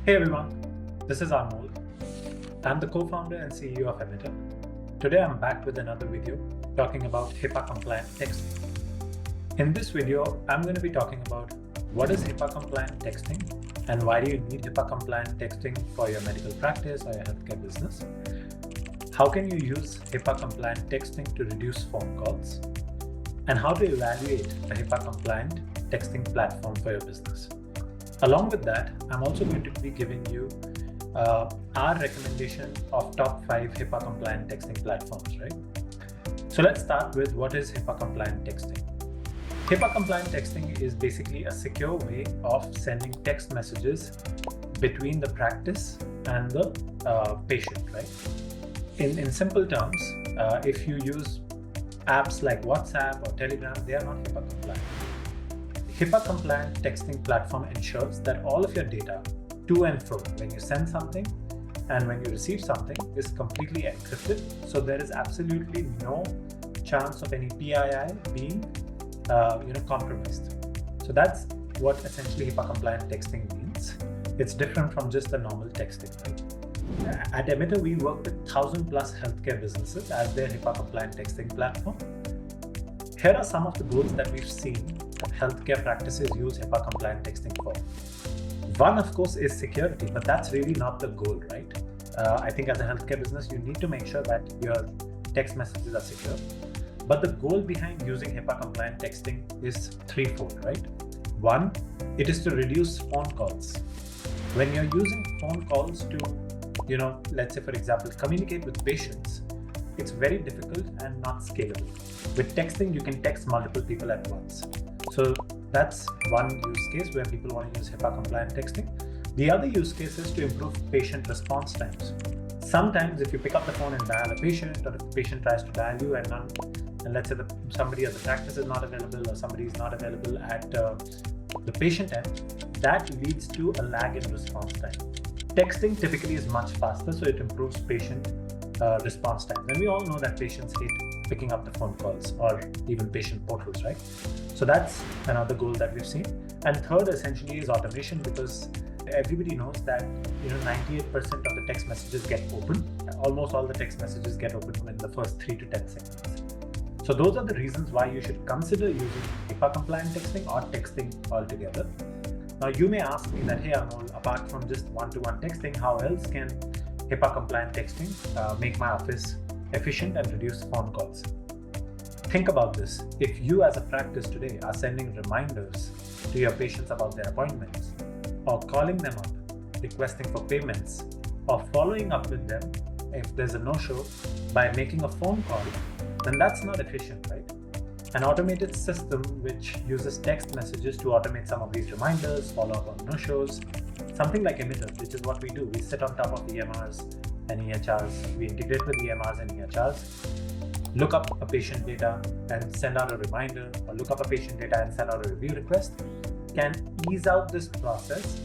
Hey everyone, this is Anmol. I'm the co-founder and CEO of Emitrr. Today I'm back with another video talking about HIPAA Compliant Texting. In this video, I'm going to be talking about what is HIPAA Compliant Texting and why do you need HIPAA Compliant Texting for your medical practice or your healthcare business. How can you use HIPAA Compliant Texting to reduce phone calls, and how to evaluate a HIPAA Compliant Texting platform for your business. Along with that, I'm also going to be giving you our recommendation of top 5 HIPAA compliant texting platforms, right? So let's start with what is HIPAA compliant texting. HIPAA compliant texting is basically a secure way of sending text messages between the practice and the patient, right? In simple terms, if you use apps like WhatsApp or Telegram, they are not HIPAA compliant. HIPAA compliant texting platform ensures that all of your data to and fro when you send something and when you receive something is completely encrypted. So there is absolutely no chance of any PII being compromised. So that's what essentially HIPAA compliant texting means. It's different from just the normal texting, right? At Emitrr, we work with 1,000+ healthcare businesses as their HIPAA compliant texting platform. Here are some of the goals that we've seen that healthcare practices use HIPAA compliant texting for. One, of course, is security, but that's really not the goal, right? I think as a healthcare business, you need to make sure that your text messages are secure. But the goal behind using HIPAA compliant texting is threefold, right? One, it is to reduce phone calls. When you're using phone calls to, let's say, for example, communicate with patients, it's very difficult and not scalable. With texting, you can text multiple people at once. So that's one use case where people want to use HIPAA compliant texting. The other use case is to improve patient response times. Sometimes if you pick up the phone and dial a patient, or if the patient tries to dial you and let's say somebody at the practice is not available or somebody is not available at the patient end, that leads to a lag in response time. Texting typically is much faster, so it improves patient response time. And we all know that patients hate picking up the phone calls or even patient portals, right? So that's another goal that we've seen. And third essentially is automation, because everybody knows that 98% of the text messages get opened. Almost all the text messages get opened in the first 3 to 10 seconds. So those are the reasons why you should consider using HIPAA compliant texting or texting altogether. Now you may ask me that, hey Amol, apart from just one-to-one texting, how else can HIPAA compliant texting make my office efficient and reduce phone calls? Think about this. If you as a practice today are sending reminders to your patients about their appointments, or calling them up, requesting for payments, or following up with them if there's a no-show by making a phone call, then that's not efficient, right? An automated system which uses text messages to automate some of these reminders, follow up on no-shows, something like Emitrr, which is what we do. We sit on top of EMRs and EHRs. We integrate with EMRs and EHRs, look up a patient data and send out a reminder, or look up a patient data and send out a review request, can ease out this process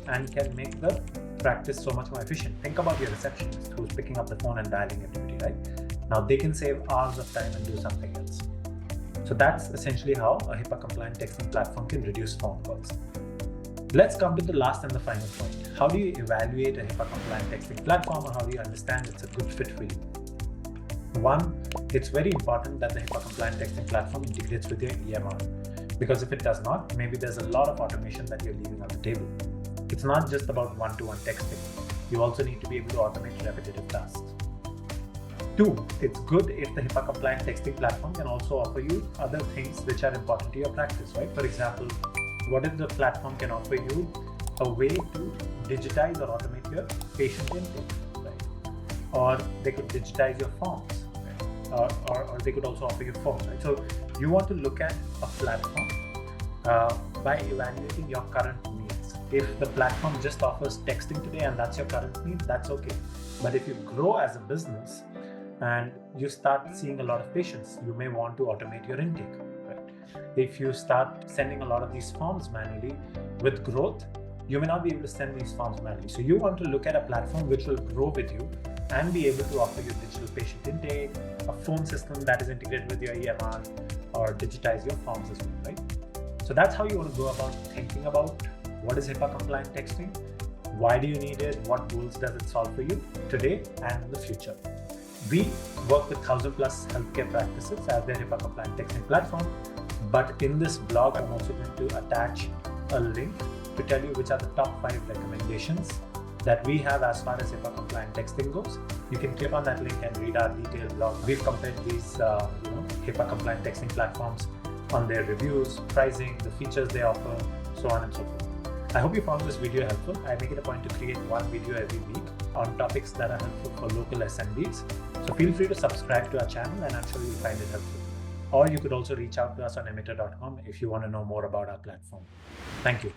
and can make the practice so much more efficient. Think about your receptionist who's picking up the phone and dialing everybody, right? Now they can save hours of time and do something else. So that's essentially how a HIPAA compliant texting platform can reduce phone calls. Let's come to the last and the final point. How do you evaluate a HIPAA compliant texting platform, or how do you understand it's a good fit for you? One, it's very important that the HIPAA compliant texting platform integrates with your EMR, because if it does not, maybe there's a lot of automation that you're leaving on the table. It's not just about one-to-one texting. You also need to be able to automate repetitive tasks. Two, it's good if the HIPAA compliant texting platform can also offer you other things which are important to your practice, right? For example, what if the platform can offer you a way to digitize or automate your patient intake, right? Or they could digitize your forms, right? Or they could also offer you forms, right? So you want to look at a platform by evaluating your current needs. If the platform just offers texting today and that's your current need, that's okay. But if you grow as a business and you start seeing a lot of patients, you may want to automate your intake, right? If you start sending a lot of these forms manually, with growth, you may not be able to send these forms manually. So you want to look at a platform which will grow with you and be able to offer you digital patient intake, a phone system that is integrated with your EMR, or digitize your forms as well, right? So that's how you want to go about thinking about what is HIPAA compliant texting, why do you need it, what goals does it solve for you today and in the future. We work with 1,000 plus healthcare practices as their HIPAA compliant texting platform. But in this blog, I'm also going to attach a link to tell you which are the top 5 recommendations that we have as far as HIPAA compliant texting goes. You can click on that link and read our detailed blog. We've compared these HIPAA compliant texting platforms on their reviews, pricing, the features they offer, so on and so forth. I hope you found this video helpful. I make it a point to create one video every week on topics that are helpful for local SMBs. So feel free to subscribe to our channel and I'm sure you'll find it helpful. Or you could also reach out to us on Emitrr.com if you want to know more about our platform. Thank you.